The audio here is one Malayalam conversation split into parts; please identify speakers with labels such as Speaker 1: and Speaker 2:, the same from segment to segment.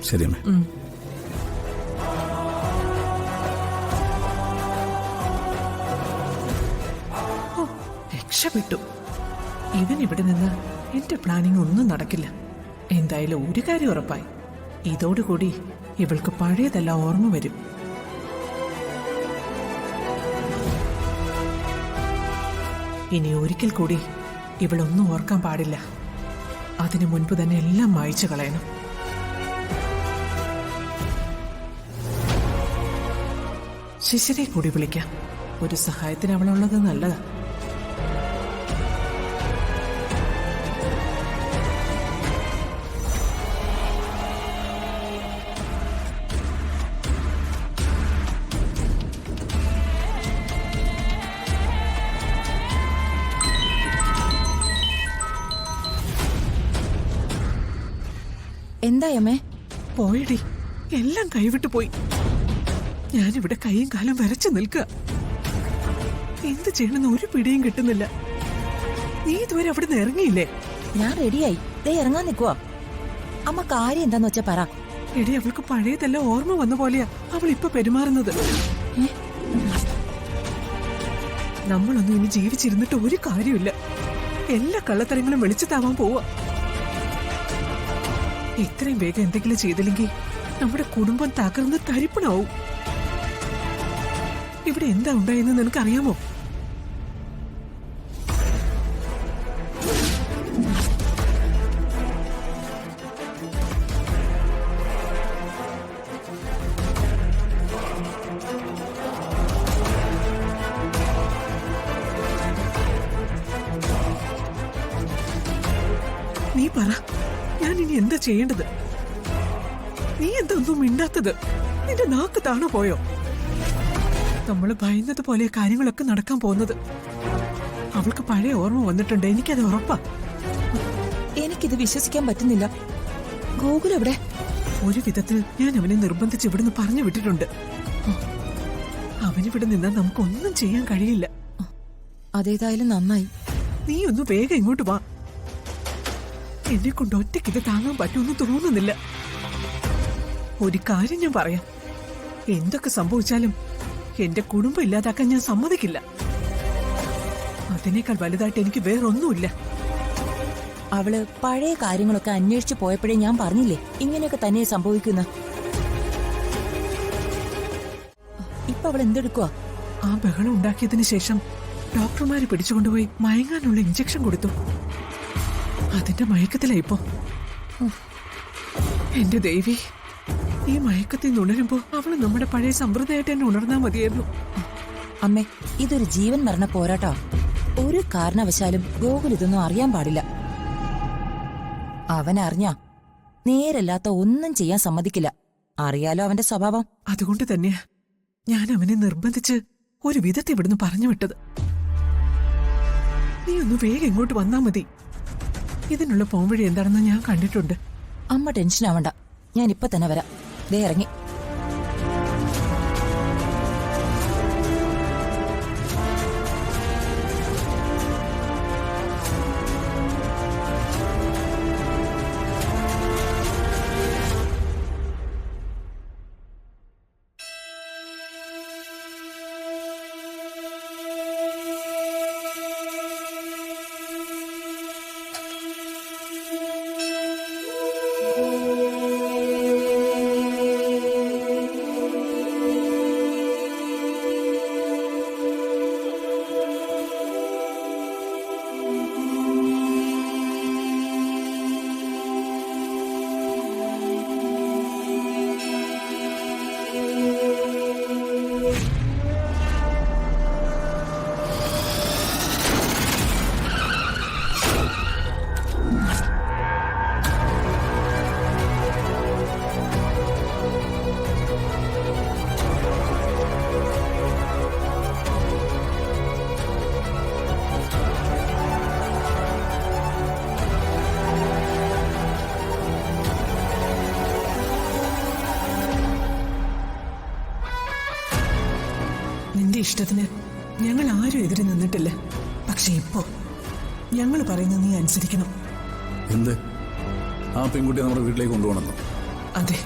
Speaker 1: ശരി അമ്മേ.
Speaker 2: രക്ഷപ്പെട്ടു. ഇവൻ ഇവിടെ നിന്ന് എന്റെ പ്ലാനിങ് ഒന്നും നടക്കില്ല. എന്തായാലും ഒരു കാര്യം ഉറപ്പായി, ഇതോടുകൂടി ഇവൾക്ക് പഴയതെല്ലാം ഓർമ്മ വരും. ഇനി ഒരിക്കൽ കൂടി ഇവളൊന്നും ഓർക്കാൻ പാടില്ല. അതിനു മുൻപ് തന്നെ എല്ലാം മായ്ച്ചു കളയണം. ശിശിരെ കൂടി വിളിക്കാം. ഒരു സഹായത്തിന് അവളുള്ളത് നല്ലതാ.
Speaker 3: എന്തായമ്മേ?
Speaker 2: പോയടി, എല്ലാം കൈവിട്ടു പോയി. ഞാനിവിടെ കൈയും കാലും വരച്ചു നിൽക്കുക. എന്ത് ചെയ്യണമെന്ന് ഒരു പിടിയും കിട്ടുന്നില്ല. നീ ഇതുവരെ അവിടെ നിന്ന് ഇറങ്ങിയില്ലേ?
Speaker 3: ഞാൻ റെഡിയായി, ദേ ഇറങ്ങാൻ നിൽക്കുവാ. അമ്മ കാര്യം എന്താന്ന് വെച്ചാ പറ.
Speaker 2: എടി, അവൾക്ക് പഴയതെല്ലാം ഓർമ്മ വന്ന പോലെയാ അവൾ ഇപ്പൊ പെരുമാറുന്നത്. നമ്മളൊന്നും ഇനി ജീവിച്ചിരുന്നിട്ട് ഒരു കാര്യമില്ല. എല്ലാ കള്ളത്തരങ്ങളും വെളിച്ചത്താവാൻ പോവാ. ഇത്രയും വേഗം എന്തെങ്കിലും ചെയ്തില്ലെങ്കിൽ നമ്മുടെ കുടുംബം തകർന്ന് തരിപ്പണാവും. ഇവിടെ എന്താ ഉണ്ടായെന്ന് നിനക്കറിയാമോ? നീ പറ, ഞാൻ ഇനി എന്താ ചെയ്യേണ്ടത്? നീ എന്താ ഒന്നും മിണ്ടാത്തത്? നിന്റെ നാക്ക് താണു പോയോ? നമ്മള് ഭയന്നത് പോലെ കാര്യങ്ങളൊക്കെ നടക്കാൻ പോകുന്നത്. അവൾക്ക് പഴയ ഓർമ്മ വന്നിട്ടുണ്ട്, എനിക്കത് ഉറപ്പാ.
Speaker 3: എനിക്കിത് വിശ്വസിക്കാൻ പറ്റുന്നില്ല. ഗോകുൽ എവിടെ?
Speaker 2: ഒരു വിധത്തിൽ ഞാൻ അവനെ നിർബന്ധിച്ച് ഇവിടുന്ന് പറഞ്ഞു വിട്ടിട്ടുണ്ട്. അവനിവിടെ നിന്നാൽ നമുക്കൊന്നും ചെയ്യാൻ കഴിയില്ല.
Speaker 3: അതേതായാലും നന്നായി.
Speaker 2: നീ ഒന്ന് വേഗം ഇങ്ങോട്ട് വാ. എന്നെ കൊണ്ട് ഒറ്റയ്ക്ക് ഇത് താങ്ങാൻ പറ്റുമെന്ന് തോന്നുന്നില്ല. ഒരു കാര്യം ഞാൻ പറയാം, എന്തൊക്കെ സംഭവിച്ചാലും എന്റെ കുടുംബം ഇല്ലാതാക്കാൻ ഞാൻ സമ്മതിക്കില്ല. അതിനേക്കാൾ വലുതായിട്ട് എനിക്ക് വേറൊന്നുമില്ല.
Speaker 3: അവള് പഴയ കാര്യങ്ങളൊക്കെ അന്വേഷിച്ചു പോയപ്പോഴേ ഞാൻ പറഞ്ഞില്ലേ ഇങ്ങനെയൊക്കെ തന്നെ സംഭവിക്കുന്ന. ഇപ്പൊ അവൾ എന്തെടുക്കുക?
Speaker 2: ആ ബഹളം ഉണ്ടാക്കിയതിനു ശേഷം ഡോക്ടർമാര് പിടിച്ചുകൊണ്ടുപോയി മയങ്ങാനുള്ള ഇഞ്ചക്ഷൻ കൊടുത്തു. അതിന്റെ മയക്കത്തിലായിപ്പോ. എന്റെ ദേവി, ഈ മയക്കത്തിൽ നിന്ന് ഉണരുമ്പോ അവള് നമ്മുടെ പഴയ സമ്പ്രദായമായിട്ട് തന്നെ ഉണർന്നാ മതിയായിരുന്നു.
Speaker 3: അമ്മേ, ഇതൊരു ജീവൻ മരണ പോരാട്ടോ. ഒരു കാരണവശാലും ഗോകുൽ ഇതൊന്നും അറിയാൻ പാടില്ല. അവനറിഞ്ഞാ നേരല്ലാത്ത ഒന്നും ചെയ്യാൻ സമ്മതിക്കില്ല. അറിയാലോ അവന്റെ സ്വഭാവം.
Speaker 2: അതുകൊണ്ട് തന്നെയാ ഞാൻ അവനെ നിർബന്ധിച്ച് ഒരു വിധത്തെ ഇവിടുന്ന് പറഞ്ഞു വിട്ടത്. നീ ഒന്ന് വേഗം ഇങ്ങോട്ട് വന്നാ മതി. ഇതിനുള്ള പോംവഴി എന്താണെന്ന് ഞാൻ കണ്ടിട്ടുണ്ട്.
Speaker 3: അമ്മ ടെൻഷൻ ആവണ്ട, ഞാൻ ഇപ്പൊ തന്നെ വരാം. ദേ ഇറങ്ങി.
Speaker 2: നിന്റെ ഇഷ്ടത്തിന് ഞങ്ങൾ ആരും എതിരെ നിന്നിട്ടില്ല. പക്ഷെ ഇപ്പോ ഞങ്ങൾ പറയുന്നത് നീ അനുസരിക്കണം.
Speaker 1: എന്ത്? ആ പെൺകുട്ടിയെ നമ്മുടെ വീട്ടിലേക്ക് കൊണ്ടുപോകണമെന്നോ?
Speaker 2: അതെ.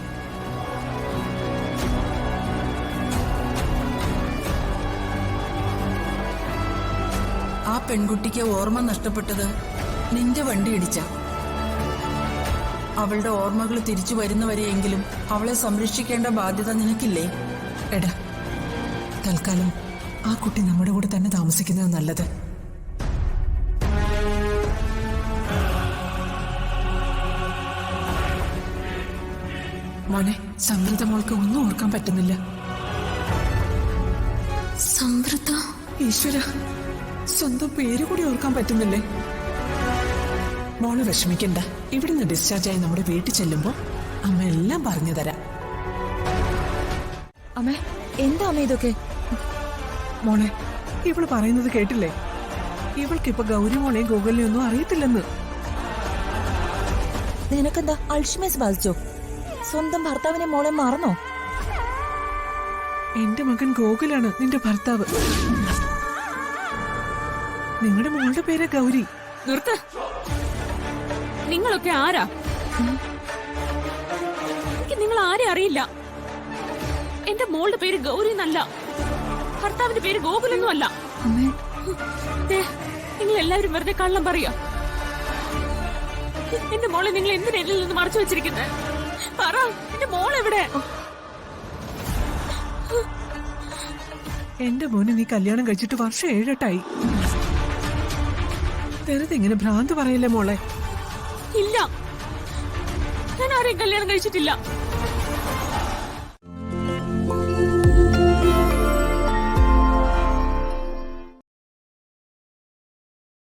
Speaker 1: ആ പെൺകുട്ടിക്ക് ഓർമ്മ നഷ്ടപ്പെട്ടത് നിന്റെ വണ്ടി ഇടിച്ച. അവളുടെ ഓർമ്മകൾ തിരിച്ചു വരുന്നവരെയെങ്കിലും അവളെ സംരക്ഷിക്കേണ്ട ബാധ്യത നിനക്കില്ലേ?
Speaker 2: എടാ, തൽക്കാലം ആ കുട്ടി നമ്മുടെ കൂടെ തന്നെ താമസിക്കുന്നത് നല്ലത്. മോനെ, സമൃദ്ധ മോൾക്ക് ഒന്നും ഓർക്കാൻ പറ്റുന്നില്ല.
Speaker 1: സമൃദ്ധ?
Speaker 2: ഈശ്വര, സ്വന്തം പേര് കൂടി ഓർക്കാൻ പറ്റുന്നില്ലേ? മോള് വിഷമിക്കണ്ട. ഇവിടുന്ന് ഡിസ്ചാർജ് ആയി നമ്മുടെ വീട്ടിൽ ചെല്ലുമ്പോ അമ്മ എല്ലാം പറഞ്ഞു തരാം.
Speaker 3: അമ്മേ, എന്താ അമ്മ ഇതൊക്കെ?
Speaker 2: മോളെ, ഇവള് പറയുന്നത് കേട്ടില്ലേ? ഇവൾക്കിപ്പൊ ഗൗരി മോളെയും ഗോകുലിനെയും ഒന്നും അറിയത്തില്ലെന്ന്.
Speaker 3: നിനക്കെന്താ അൾഷിമേഴ്സ് ബാധിച്ചോ? സ്വന്തം ഭർത്താവിനെ മോളെ മറന്നോ?
Speaker 2: എന്റെ മകൻ ഗോകുലാണ് നിന്റെ ഭർത്താവ്. നിങ്ങളുടെ മോളുടെ പേര് ഗൗരി.
Speaker 4: നിർത്ത്. നിങ്ങളൊക്കെ ആരാ? എനിക്ക് നിങ്ങൾ ആരെ അറിയില്ല. എന്റെ മോളുടെ പേര് ഗൗരി എന്നല്ല, ഭർത്താവിന്റെ പേര് ഗോകുലൊന്നും അല്ല. നിങ്ങൾ എല്ലാവരും വെറുതെ കള്ളം പറയാ. എന്റെ മോളെ നിങ്ങൾ എന്തിനാ എന്നിൽ നിന്ന് മറച്ചു വെച്ചിരിക്കുന്നത്? പറ, എന്റെ മോളെവിടെ?
Speaker 2: എന്റെ മോനെ നീ കല്യാണം കഴിച്ചിട്ട് വർഷം 7-8 വെറുതെ ഇങ്ങനെ ഭ്രാന്ത് പറയല്ലേ മോളെ.
Speaker 4: ഇല്ല, ഞാൻ ആരെയും കല്യാണം കഴിച്ചിട്ടില്ല.